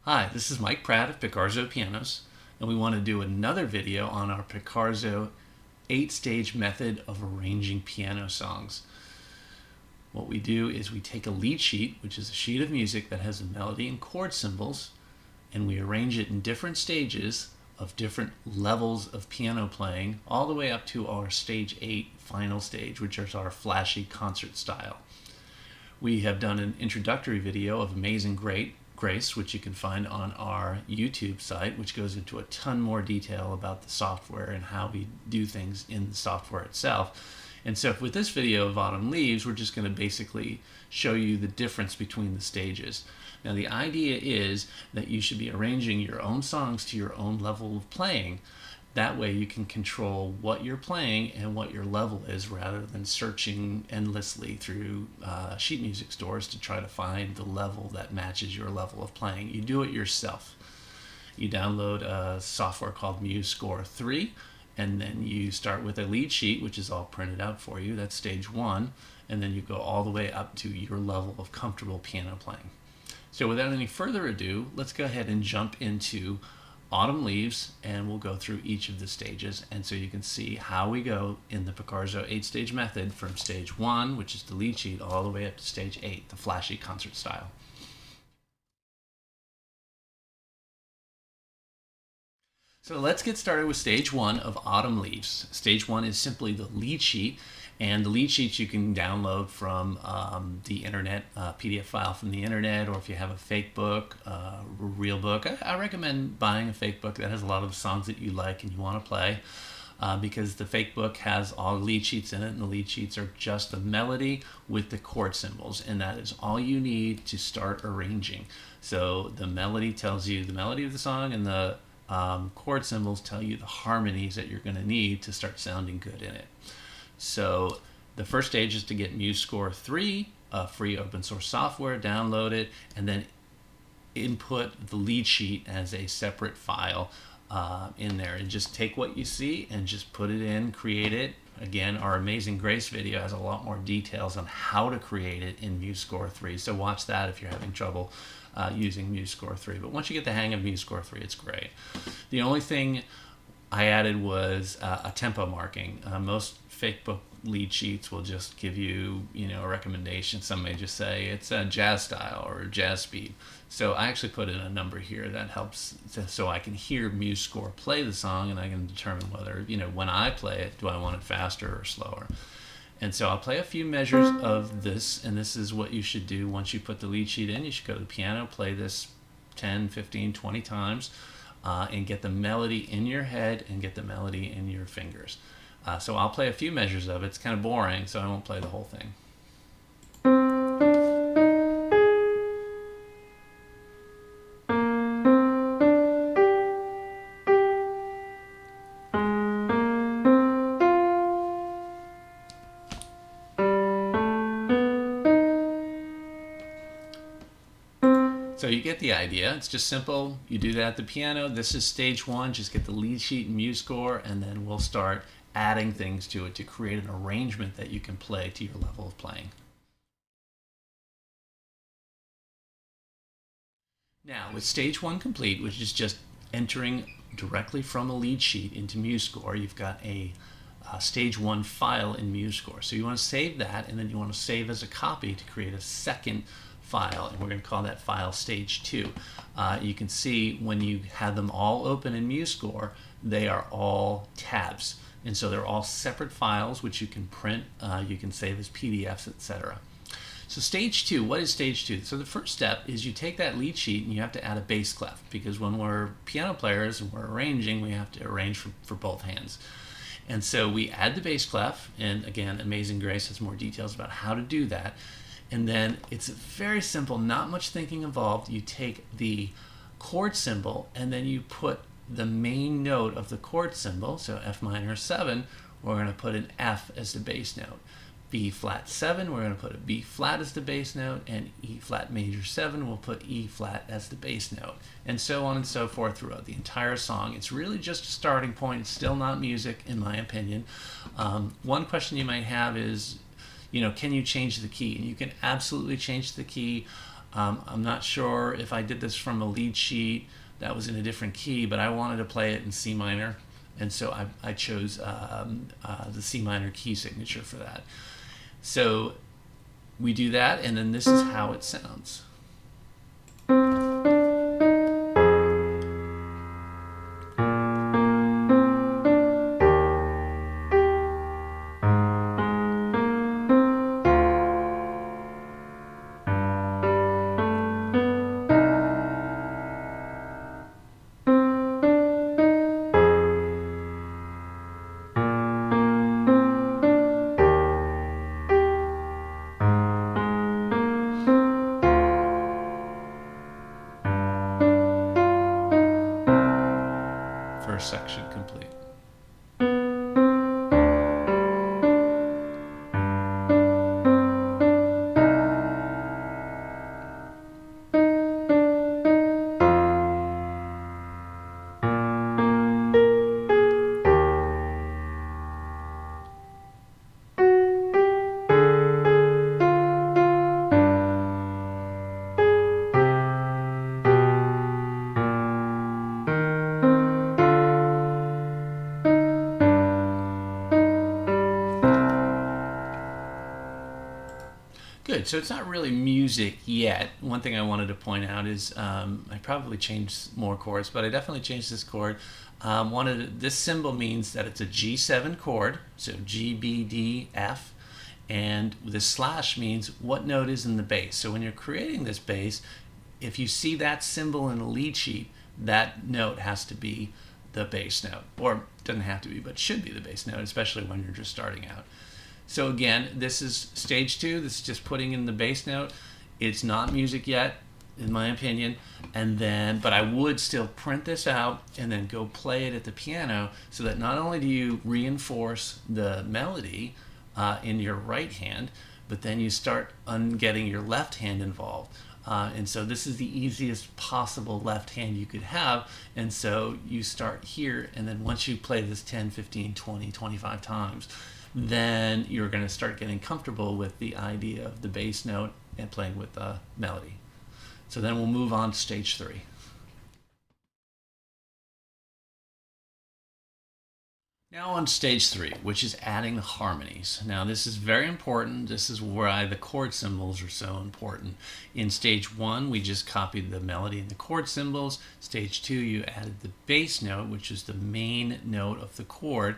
Hi, this is Mike Pratt of Picarzo Pianos, and we want to do another video on our Picarzo 8-stage method of arranging piano songs. What we do is we take a lead sheet, which is a sheet of music that has a melody and chord symbols, and we arrange it in different stages of different levels of piano playing, all the way up to our stage 8 final stage, which is our flashy concert style. We have done an introductory video of Amazing Grace, which you can find on our YouTube site, which goes into a ton more detail about the software and how we do things in the software itself. And so with this video of Autumn Leaves, we're just going to basically show you the difference between the stages. Now the idea is that you should be arranging your own songs to your own level of playing. That way you can control what you're playing and what your level is, rather than searching endlessly through sheet music stores to try to find the level that matches your level of playing. You do it yourself. You download a software called MuseScore 3, and then you start with a lead sheet, which is all printed out for you. That's stage 1, and then you go all the way up to your level of comfortable piano playing. So without any further ado, let's go ahead and jump into Autumn Leaves, and we'll go through each of the stages, and so you can see how we go in the Picarzo 8-stage method from stage 1, which is the lead sheet, all the way up to stage 8, the flashy concert style. So let's get started with stage 1 of Autumn Leaves. Stage 1 is simply the lead sheet, and the lead sheets you can download from the internet, PDF file from the internet, or if you have a fake book, real book. I recommend buying a fake book that has a lot of the songs that you like and you want to play, because the fake book has all the lead sheets in it, and the lead sheets are just the melody with the chord symbols, and that is all you need to start arranging. So the melody tells you the melody of the song, and the chord symbols tell you the harmonies that you're going to need to start sounding good in it. So the first stage is to get MuseScore 3, a free open source software, download it, and then input the lead sheet as a separate file in there, and just take what you see and just put it in, create it. Again, our Amazing Grace video has a lot more details on how to create it in MuseScore 3, so watch that if you're having trouble using MuseScore 3. But once you get the hang of MuseScore 3, it's great. The only thing I added was a tempo marking. Most fake book lead sheets will just give you, a recommendation. Some may just say it's a jazz style or jazz speed. So I actually put in a number here that helps, so I can hear MuseScore play the song, and I can determine whether, when I play it, do I want it faster or slower. And so I'll play a few measures of this, and this is what you should do once you put the lead sheet in. You should go to the piano, play this 10, 15, 20 times, and get the melody in your head and get the melody in your fingers. So I'll play a few measures of it. It's kind of boring, so I won't play the whole thing. So you get the idea. It's just simple. You do that at the piano. This is stage 1. Just get the lead sheet and MuseScore, and then we'll start adding things to it to create an arrangement that you can play to your level of playing. Now, with stage 1 complete, which is just entering directly from a lead sheet into MuseScore, you've got a stage 1 file in MuseScore. So you want to save that, and then you want to save as a copy to create a second file, and we're going to call that file stage 2. You can see when you have them all open in MuseScore, they are all tabs, and so they're all separate files which you can print, you can save as PDFs, etc. So stage 2, what is stage 2? So the first step is you take that lead sheet and you have to add a bass clef, because when we're piano players and we're arranging, we have to arrange for both hands. And so we add the bass clef, and again, Amazing Grace has more details about how to do that. And then it's very simple, not much thinking involved. You take the chord symbol and then you put the main note of the chord symbol, so F minor 7, we're going to put an F as the bass note. B flat 7, we're going to put a B flat as the bass note, and E flat major 7, we'll put E flat as the bass note, and so on and so forth throughout the entire song. It's really just a starting point. It's still not music, in my opinion. One question you might have is, can you change the key? And you can absolutely change the key. I'm not sure if I did this from a lead sheet that was in a different key, but I wanted to play it in C minor, and so I chose the C minor key signature for that. So we do that, and then this is how it sounds. First section complete. Good. So it's not really music yet. One thing I wanted to point out is I probably changed more chords, but I definitely changed this chord. This symbol means that it's a G7 chord, so G, B, D, F, and the slash means what note is in the bass. So when you're creating this bass, if you see that symbol in a lead sheet, that note has to be the bass note, or doesn't have to be, but should be the bass note, especially when you're just starting out. So again, this is stage 2. This is just putting in the bass note. It's not music yet, in my opinion. But I would still print this out and then go play it at the piano, so that not only do you reinforce the melody in your right hand, but then you start getting your left hand involved. And so this is the easiest possible left hand you could have. And so you start here, and then once you play this 10, 15, 20, 25 times, then you're going to start getting comfortable with the idea of the bass note and playing with the melody. So then we'll move on to stage 3. Now on stage 3, which is adding the harmonies. Now this is very important. This is why the chord symbols are so important. In stage 1, we just copied the melody and the chord symbols. Stage 2, you added the bass note, which is the main note of the chord,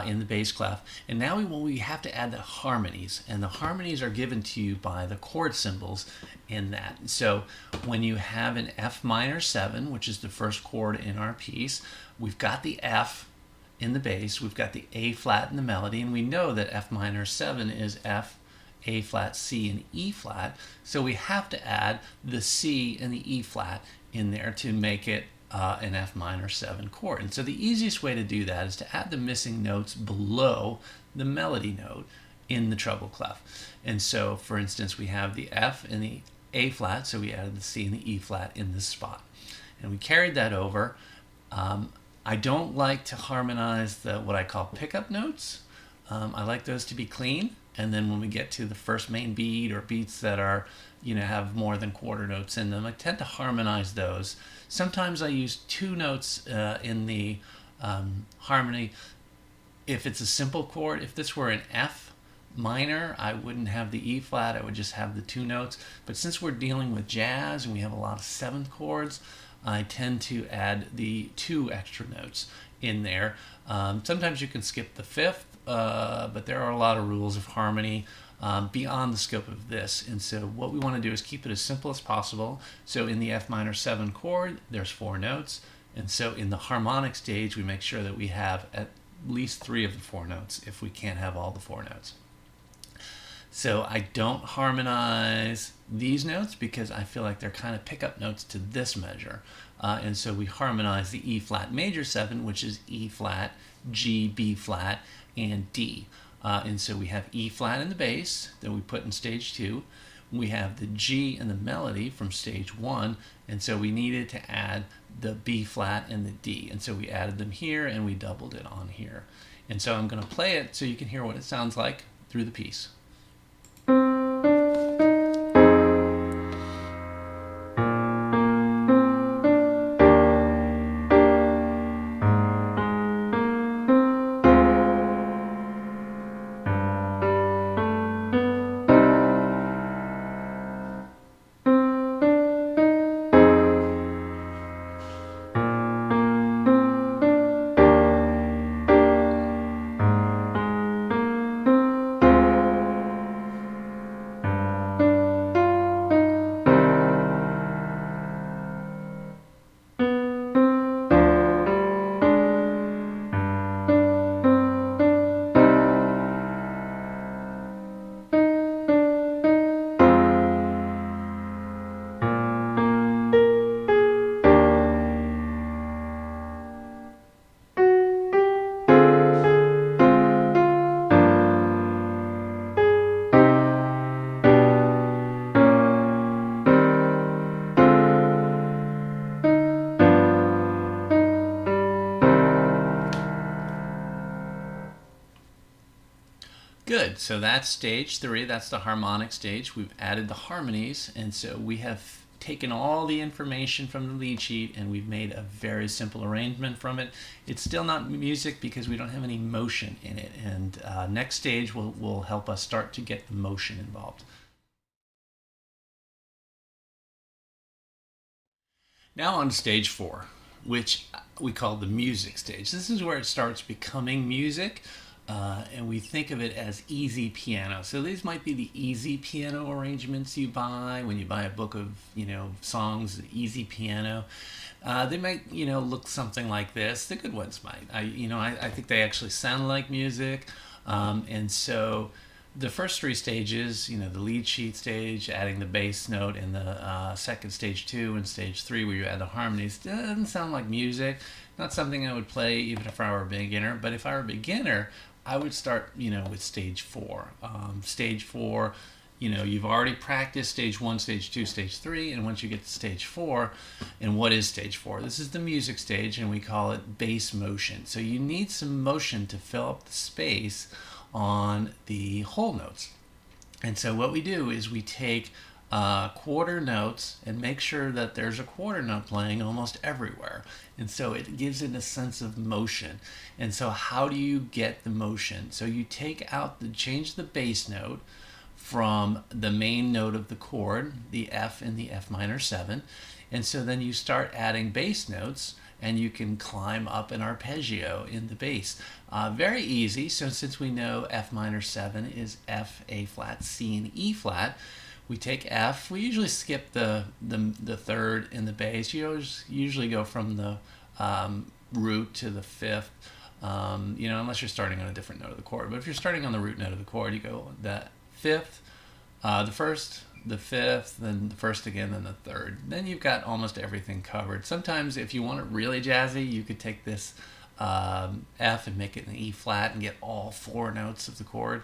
in the bass clef. And now we have to add the harmonies, and the harmonies are given to you by the chord symbols in that. So when you have an F minor 7, which is the first chord in our piece, we've got the F in the bass, we've got the A flat in the melody, and we know that F minor 7 is F, A flat, C, and E flat. So we have to add the C and the E flat in there to make it an F minor 7 chord. And so the easiest way to do that is to add the missing notes below the melody note in the treble clef. And so, for instance, we have the F and the A flat, so we added the C and the E flat in this spot. And we carried that over. I don't like to harmonize what I call pickup notes. I like those to be clean. And then when we get to the first main beat, or beats that are, have more than quarter notes in them, I tend to harmonize those. Sometimes I use 2 notes in the harmony. If it's a simple chord, if this were an F minor, I wouldn't have the E flat, I would just have the 2 notes. But since we're dealing with jazz and we have a lot of 7th chords, I tend to add the 2 extra notes in there. Sometimes you can skip the 5th, but there are a lot of rules of harmony beyond the scope of this. And so what we want to do is keep it as simple as possible. So in the F minor 7 chord, there's 4 notes. And so in the harmonic stage, we make sure that we have at least 3 of the 4 notes if we can't have all the 4 notes. So I don't harmonize these notes because I feel like they're kind of pickup notes to this measure. And so we harmonize the E flat major 7, which is E flat, G, B flat, and D. And so we have E flat in the bass that we put in stage 2. We have the G in the melody from stage 1. And so we needed to add the B flat and the D. And so we added them here and we doubled it on here. And so I'm going to play it so you can hear what it sounds like through the piece. good. So that's stage 3. That's the harmonic stage. We've added the harmonies, and so we have taken all the information from the lead sheet and we've made a very simple arrangement from it. It's still not music because we don't have any motion in it, and next stage will help us start to get the motion involved. Now on stage 4, which we call the music stage. This is where it starts becoming music. And we think of it as easy piano. So these might be the easy piano arrangements you buy when you buy a book of, songs, easy piano. They might, look something like this. The good ones might. I think they actually sound like music. And so the first 3 stages, the lead sheet stage, adding the bass note, and the second stage 2 and stage 3 where you add the harmonies, doesn't sound like music. Not something I would play even if I were a beginner. But if I were a beginner, I would start, with stage 4. Stage 4, you've already practiced stage 1, stage 2, stage 3, and once you get to stage 4, and what is stage 4? This is the music stage, and we call it bass motion. So you need some motion to fill up the space on the whole notes. And so what we do is we take quarter notes and make sure that there's a quarter note playing almost everywhere, and so it gives it a sense of motion. And so how do you get the motion? So you change the bass note from the main note of the chord, the F in the F minor 7, and so then you start adding bass notes, and you can climb up an arpeggio in the bass. Very easy. So since we know F minor 7 is F, A flat, C, and E flat, we take F. We usually skip the third in the bass. You usually go from the root to the fifth, unless you're starting on a different note of the chord. But if you're starting on the root note of the chord, you go the fifth, the first, the fifth, then the first again, then the third. Then you've got almost everything covered. Sometimes if you want it really jazzy, you could take this F and make it an E flat and get all 4 notes of the chord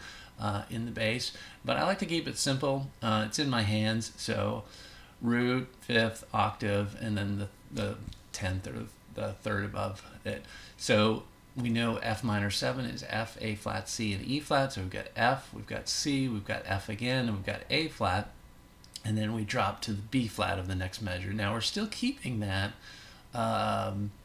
in the bass. But I like to keep it simple. It's in my hands, so root, fifth, octave, and then the 10th or the third above it. So we know F minor 7 is F, A flat, C, and E flat. So we've got F, we've got C, we've got F again, and we've got A flat. And then we drop to the B flat of the next measure. Now we're still keeping that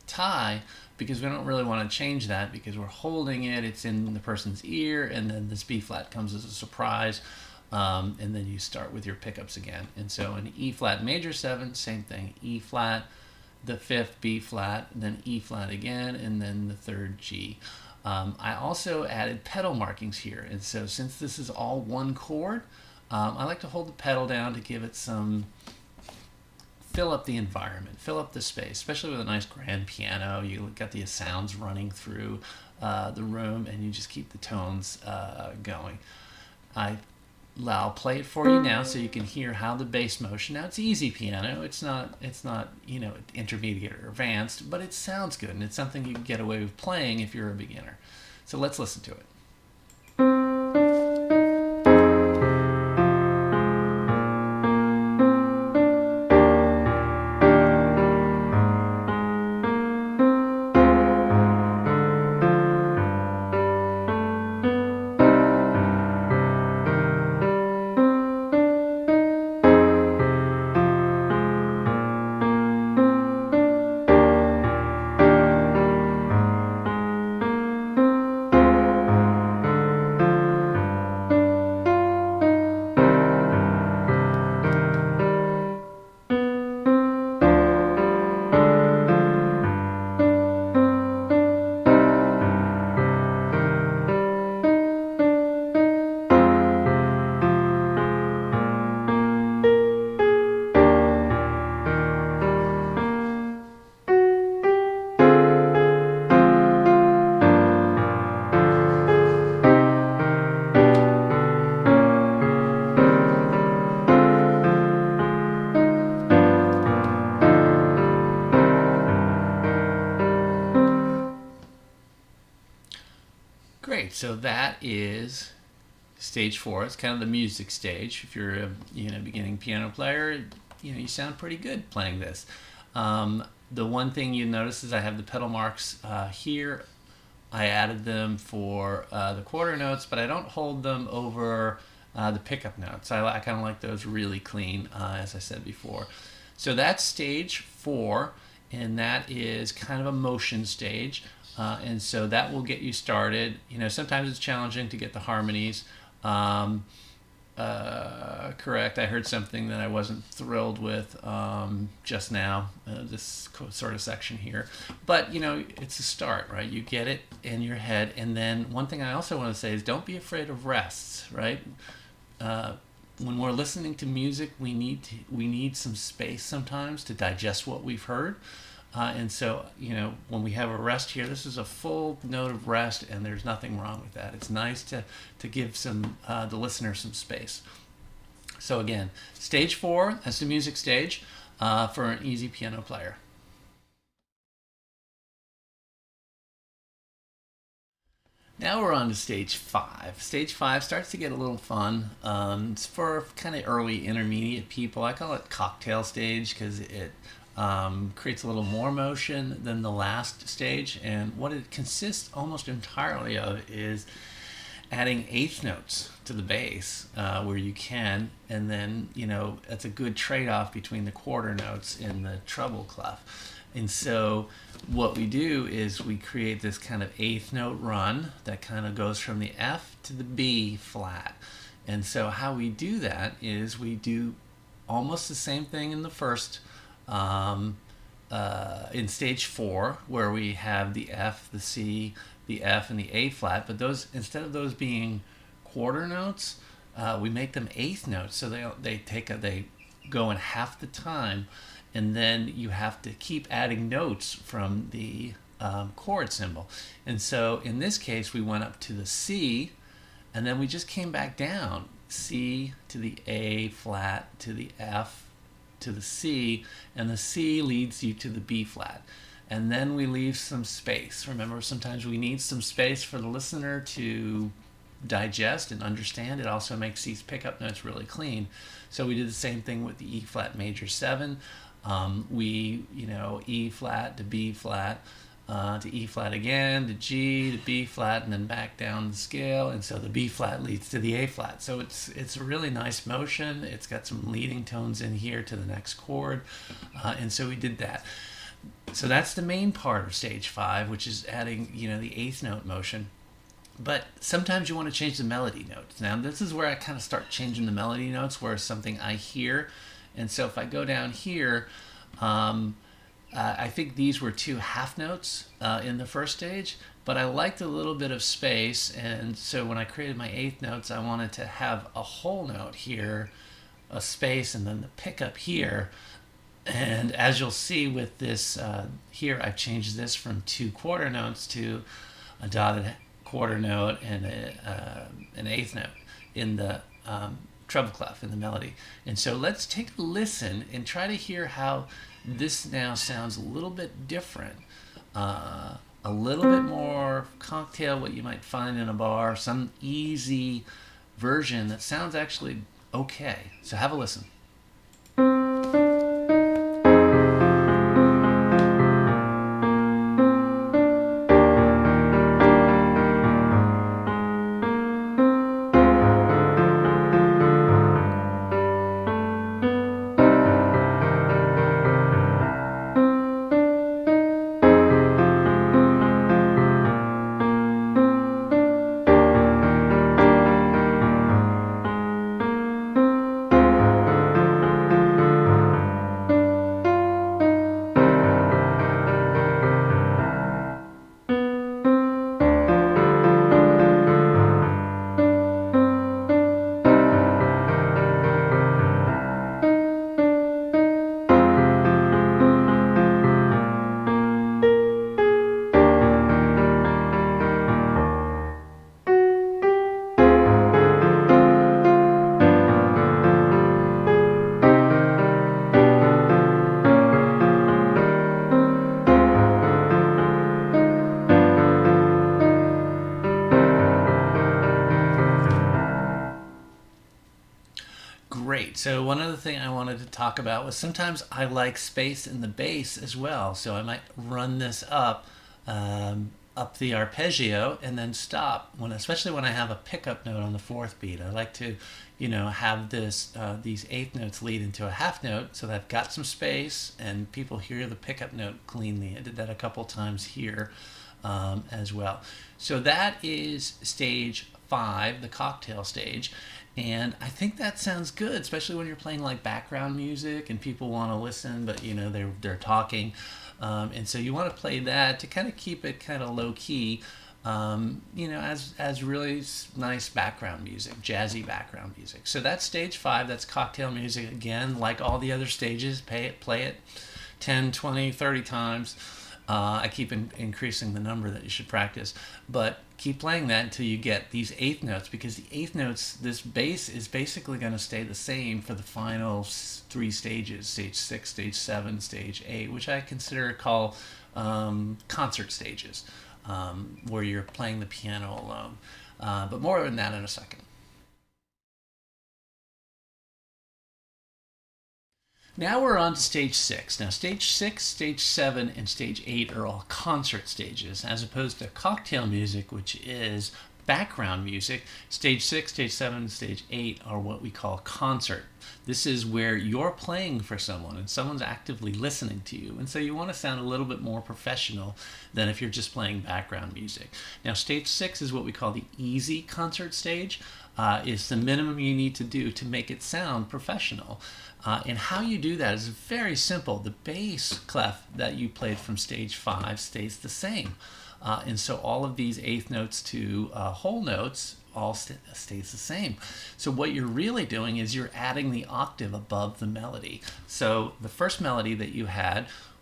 tie because we don't really want to change that because we're holding it. It's in the person's ear, and then this B flat comes as a surprise. And then you start with your pickups again. And so in E flat major 7, same thing. E flat, the 5th B flat, then E flat again, and then the 3rd G. I also added pedal markings here. And so since this is all one chord, I like to hold the pedal down to give it some, fill up the environment, fill up the space, especially with a nice grand piano. You got the sounds running through the room, and you just keep the tones going. I'll play it for you now so you can hear how the bass motion. Now it's easy piano. It's not intermediate or advanced, but it sounds good, and it's something you can get away with playing if you're a beginner. So let's listen to it. Great, so that is stage 4. It's kind of the music stage. If you're a beginning piano player, you sound pretty good playing this. The one thing you notice is I have the pedal marks here I added them for the quarter notes, but I don't hold them over the pickup notes. I kind of like those really clean, as I said before. So that's stage 4, and that is kind of a motion stage. And so that will get you started. You know, sometimes it's challenging to get the harmonies correct. I heard something that I wasn't thrilled with just now, this sort of section here. But, you know, it's a start, right? You get it in your head. And then one thing I also want to say is don't be afraid of rests, right? When we're listening to music, we need some space sometimes to digest what we've heard. And so, you know, when we have a rest here, this is a full note of rest, and there's nothing wrong with that. It's nice to give the listener some space. So again, stage 4, that's the music stage for an easy piano player. Now we're on to stage 5. Stage 5 starts to get a little fun. It's for kind of early intermediate people. I call it cocktail stage because it creates a little more motion than the last stage. And what it consists almost entirely of is adding eighth notes to the bass where you can. And then, you know, that's a good trade-off between the quarter notes in the treble clef. And so what we do is we create this kind of eighth note run that kind of goes from the F to the B flat. And so how we do that is we do almost the same thing in the first, in stage 4, where we have the F, the C, the F, and the A flat. But those, instead of those being quarter notes, we make them eighth notes. So they go in half the time. And then you have to keep adding notes from the chord symbol. And so in this case, we went up to the C, and then we just came back down. C to the A flat to the F to the C, and the C leads you to the B flat. And then we leave some space. Remember, sometimes we need some space for the listener to digest and understand. It also makes these pickup notes really clean. So we did the same thing with the E flat major 7. E flat to B flat, to E flat again, to G, to B flat, and then back down the scale. And so the B flat leads to the A flat. So it's a really nice motion. It's got some leading tones in here to the next chord. And so we did that. So that's the main part of stage 5, which is adding, the eighth note motion. But sometimes you want to change the melody notes. Now this is where I kind of start changing the melody notes, where it's something I hear. And so if I go down here, I think these were 2 half notes in the first stage, but I liked a little bit of space. And so when I created my eighth notes, I wanted to have a whole note here, a space, and then the pickup here. And as you'll see with this here, I've changed this from 2 quarter notes to a dotted quarter note and an eighth note in the treble clef in the melody. And so let's take a listen and try to hear how this now sounds a little bit different, a little bit more cocktail, what you might find in a bar, some easy version that sounds actually okay. So have a listen. Great. So one other thing I wanted to talk about was sometimes I like space in the bass as well. So I might run this up up the arpeggio and then stop especially when I have a pickup note on the fourth beat. I like to, have these eighth notes lead into a half note so that I've got some space and people hear the pickup note cleanly. I did that a couple times here as well. So that is stage 5, the cocktail stage. And I think that sounds good, especially when you're playing like background music and people want to listen, but they're talking. And so you want to play that to kind of keep it kind of low key, as really nice background music, jazzy background music. So that's stage 5, that's cocktail music. Again, like all the other stages, play it 10, 20, 30 times. I keep increasing the number that you should practice, but keep playing that until you get these eighth notes, because the eighth notes, this bass is basically going to stay the same for the final 3 stages, stage 6, stage 7, stage 8, which I call concert stages, where you're playing the piano alone. But more than that in a second. Now we're on to stage 6. Now stage 6, stage 7, and stage 8 are all concert stages, as opposed to cocktail music, which is background music. Stage 6, stage 7, and stage 8 are what we call concert. This is where you're playing for someone and someone's actively listening to you. And so you want to sound a little bit more professional than if you're just playing background music. Now stage 6 is what we call the easy concert stage. It's the minimum you need to do to make it sound professional. And how you do that is very simple. The bass clef that you played from stage 5 stays the same. And so all of these eighth notes to whole notes all stays the same. So what you're really doing is you're adding the octave above the melody. So the first melody that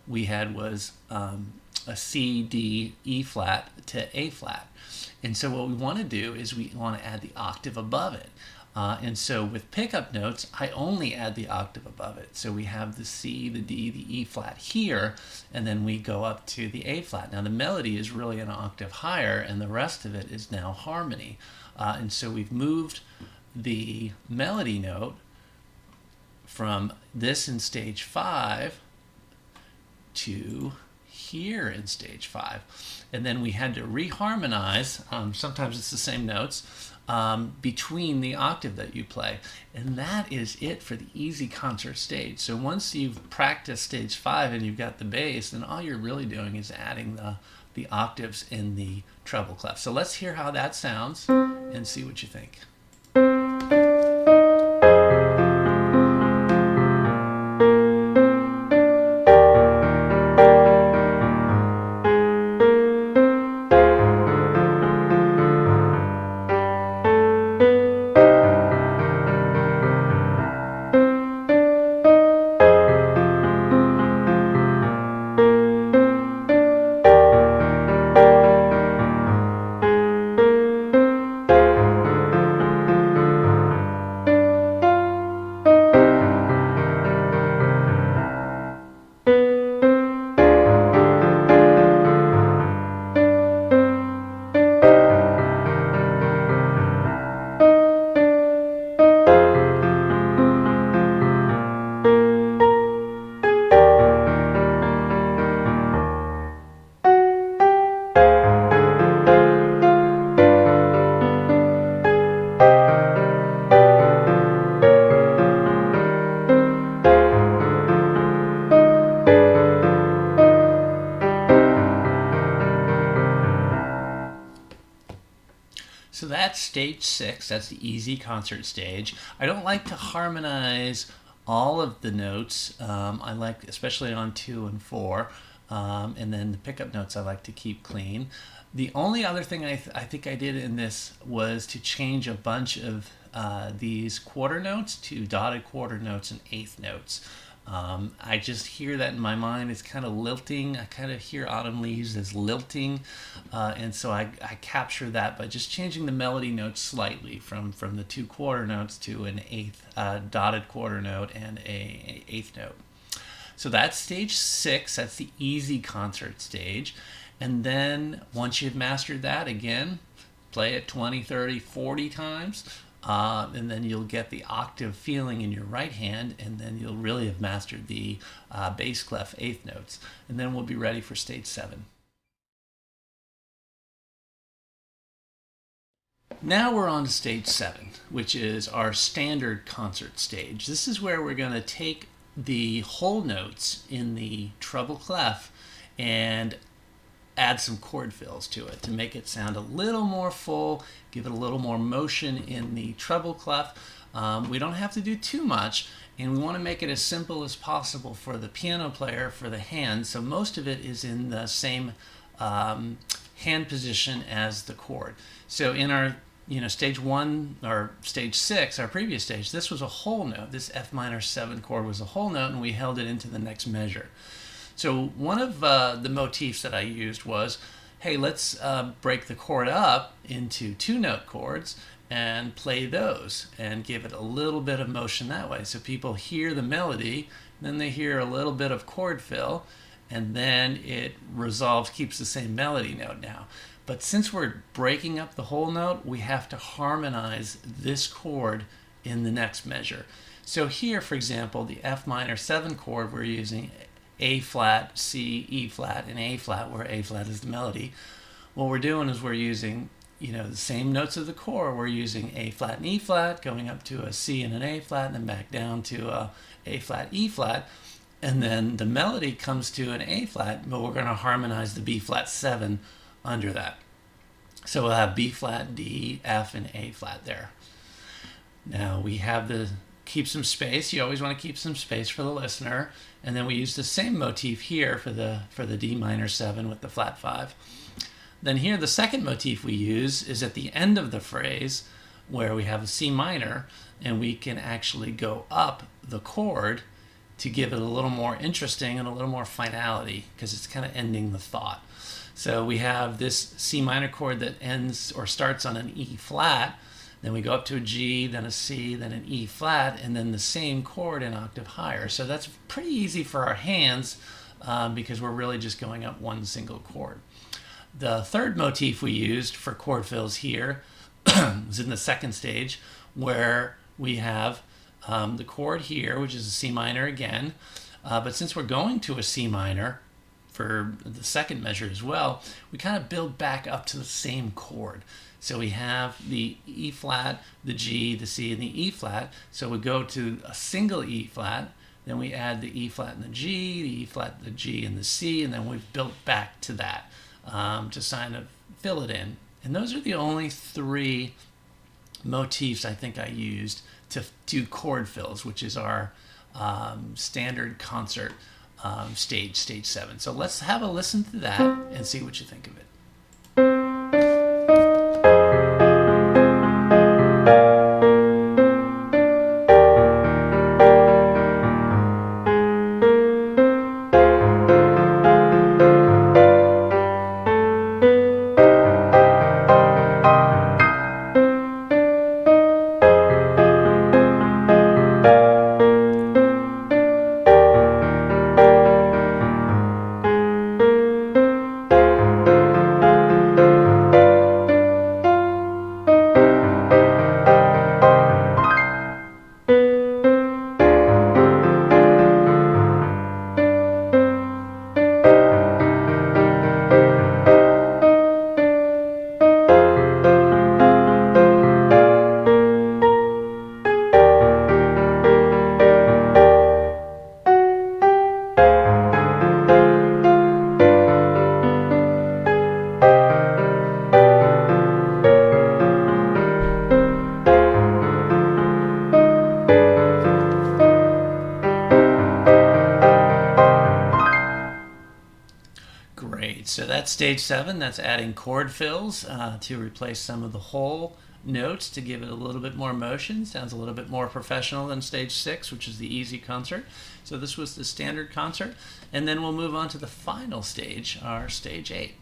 we had was a C, D, E flat to A flat. And so what we want to do is we want to add the octave above it. And so with pickup notes, I only add the octave above it. So we have the C, the D, the E flat here, and then we go up to the A flat. Now the melody is really an octave higher, and the rest of it is now harmony. And so we've moved the melody note from this in stage 5 to here in stage 5. And then we had to reharmonize, sometimes it's the same notes, between the octave that you play. And that is it for the easy concert stage. So once you've practiced stage 5 and you've got the bass, then all you're really doing is adding the octaves in the treble clef. So let's hear how that sounds and see what you think. So that's stage 6. That's the easy concert stage. I don't like to harmonize all of the notes. I like, especially on 2 and 4, and then the pickup notes I like to keep clean. The only other thing I think I did in this was to change a bunch of these quarter notes to dotted quarter notes and eighth notes. I just hear that in my mind. It's kind of lilting. I kind of hear Autumn Leaves as lilting, and so I capture that by just changing the melody notes slightly from the 2 quarter notes to an eighth dotted quarter note and a eighth note. So that's stage 6. That's the easy concert stage. And then once you've mastered that, again, play it 20, 30, 40 times. And then you'll get the octave feeling in your right hand, and then you'll really have mastered the bass clef eighth notes. And then we'll be ready for stage 7. Now we're on to stage 7, which is our standard concert stage. This is where we're going to take the whole notes in the treble clef and add some chord fills to it to make it sound a little more full, give it a little more motion in the treble clef. We don't have to do too much, and we want to make it as simple as possible for the piano player, for the hand, so most of it is in the same hand position as the chord. So in our stage 1 or stage 6, our previous stage, this was a whole note. This F minor 7 chord was a whole note, and we held it into the next measure. So one of the motifs that I used was, hey, let's break the chord up into 2-note chords and play those and give it a little bit of motion that way. So people hear the melody, then they hear a little bit of chord fill, and then it resolves, keeps the same melody note now. But since we're breaking up the whole note, we have to harmonize this chord in the next measure. So here, for example, the F minor 7 chord, we're using A flat, C, E flat, and A flat, where A flat is the melody. What we're doing is we're using, the same notes of the chord. We're using A flat and E flat, going up to a C and an A flat, and then back down to A flat, E flat. And then the melody comes to an A flat, but we're going to harmonize the B flat 7 under that. So we'll have B flat, D, F, and A flat there. Now we have the keep some space. You always want to keep some space for the listener. And then we use the same motif here for the D minor 7 with the flat 5. Then here the second motif we use is at the end of the phrase where we have a C minor, and we can actually go up the chord to give it a little more interesting and a little more finality, because it's kind of ending the thought. So we have this C minor chord that ends or starts on an E flat, then we go up to a G, then a C, then an E flat, and then the same chord an octave higher. So that's pretty easy for our hands because we're really just going up one single chord. The third motif we used for chord fills here was in the second stage, where we have the chord here, which is a C minor again, but since we're going to a C minor for the second measure as well, we kind of build back up to the same chord. So we have the E flat, the G, the C, and the E flat. So we go to a single E flat, then we add the E flat and the G, the E flat, the G, and the C, and then we've built back to that to kind of fill it in. And those are the only 3 motifs I think I used to do chord fills, which is our standard concert stage 7. So let's have a listen to that and see what you think of it. Great. So that's stage 7. That's adding chord fills to replace some of the whole notes to give it a little bit more motion. Sounds a little bit more professional than stage 6, which is the easy concert. So this was the standard concert. And then we'll move on to the final stage, our stage 8.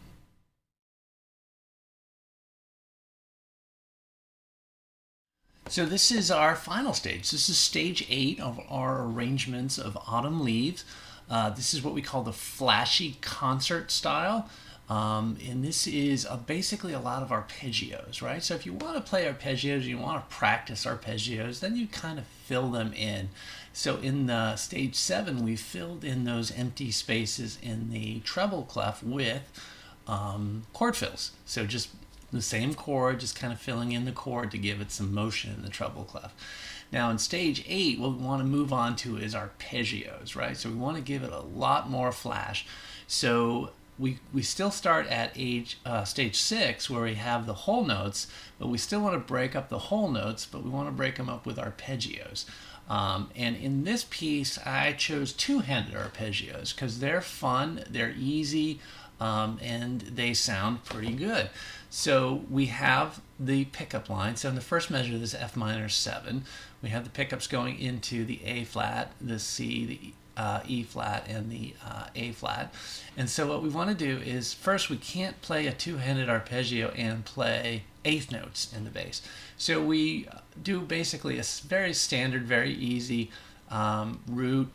So this is our final stage. This is stage 8 of our arrangements of Autumn Leaves. This is what we call the flashy concert style. And this is basically a lot of arpeggios, right? So if you want to play arpeggios, you want to practice arpeggios, then you kind of fill them in. So in the stage 7, we filled in those empty spaces in the treble clef with chord fills. So just the same chord, just kind of filling in the chord to give it some motion in the treble clef. Now in stage 8, what we want to move on to is arpeggios, right? So we want to give it a lot more flash. So we still start at stage 6 where we have the whole notes, but we still want to break up the whole notes, but we want to break them up with arpeggios. And in this piece, I chose two-handed arpeggios because they're fun, they're easy, and they sound pretty good. So we have the pickup line. So in the first measure, this F minor 7, we have the pickups going into the A flat, the C, the E flat, and the A flat. And so what we want to do is, first, we can't play a two-handed arpeggio and play eighth notes in the bass. So we do basically a very standard, very easy root,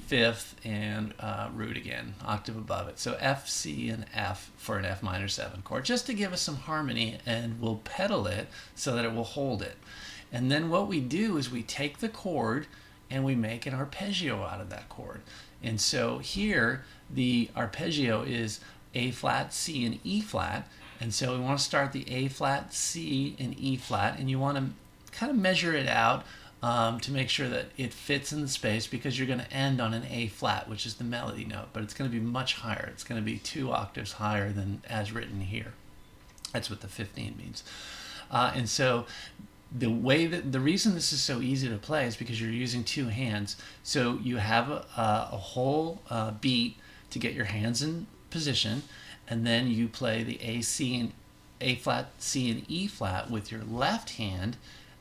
fifth, and root again, octave above it. So F, C, and F for an F minor 7 chord, just to give us some harmony, and we'll pedal it so that it will hold it. And then what we do is we take the chord and we make an arpeggio out of that chord. And so here the arpeggio is A flat, C, and E flat. And so we want to start the A flat, C, and E flat, and you want to kind of measure it out to make sure that it fits in the space, because you're going to end on an A flat, which is the melody note, but it's going to be much higher. It's going to be 2 octaves higher than as written here. That's what the 15 means. And so the reason this is so easy to play is because you're using two hands. So you have a whole beat to get your hands in position, and then you play the A, C, and A flat, C, and E flat with your left hand,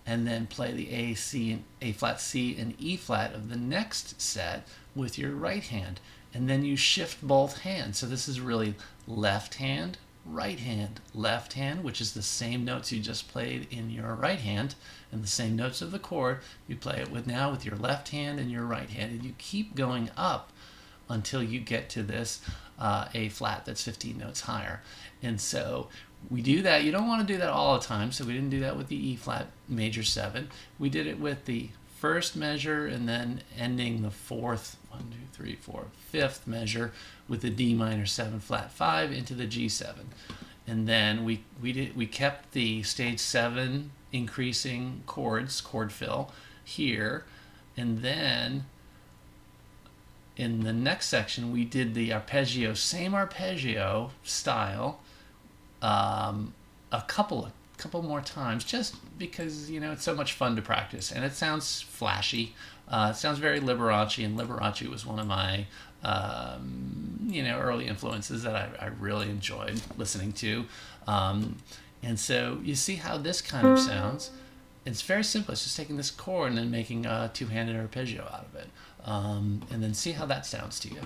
and then play the A, C, and A flat, C, and E flat of the next set with your right hand. And then you shift both hands. So this is really left hand, right hand, left hand, which is the same notes you just played in your right hand, and the same notes of the chord. You play it with now with your left hand and your right hand, and you keep going up until you get to this A flat that's 15 notes higher. And so we do that. You don't want to do that all the time, so we didn't do that with the E flat major 7. We did it with the first measure and then ending the fourth, 1, 2, 3, 4, fifth measure with the D minor 7 flat 5 into the G7. And then we kept the stage 7 increasing chords, chord fill here, and then in the next section we did the arpeggio, same arpeggio style, a couple more times, just because, you know, it's so much fun to practice, and it sounds flashy. It sounds very Liberace, and Liberace was one of my early influences that I really enjoyed listening to. And so you see how this kind of sounds. It's very simple. It's just taking this chord and then making a two-handed arpeggio out of it. And then see how that sounds to you.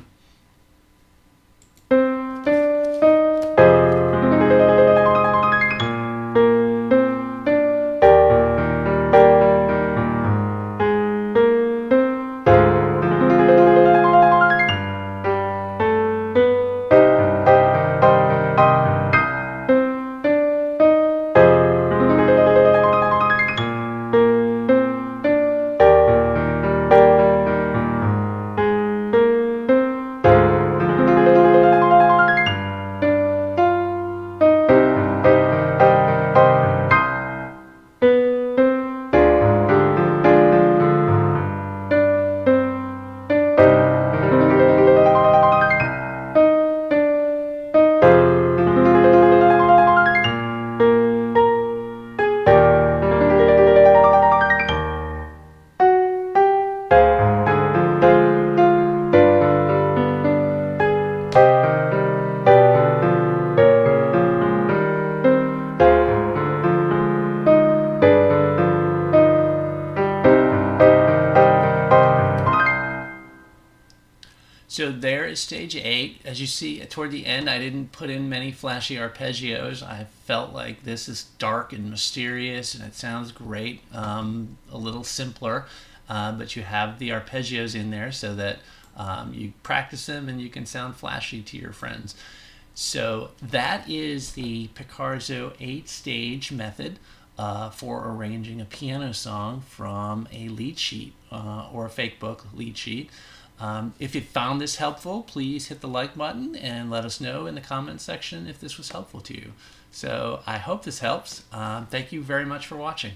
So there is stage 8. As you see, toward the end, I didn't put in many flashy arpeggios. I felt like this is dark and mysterious, and it sounds great, a little simpler, but you have the arpeggios in there so that you practice them and you can sound flashy to your friends. So that is the Picarzo 8-stage method for arranging a piano song from a lead sheet or a fake book lead sheet. If you found this helpful, please hit the like button and let us know in the comments section if this was helpful to you. So I hope this helps. Thank you very much for watching.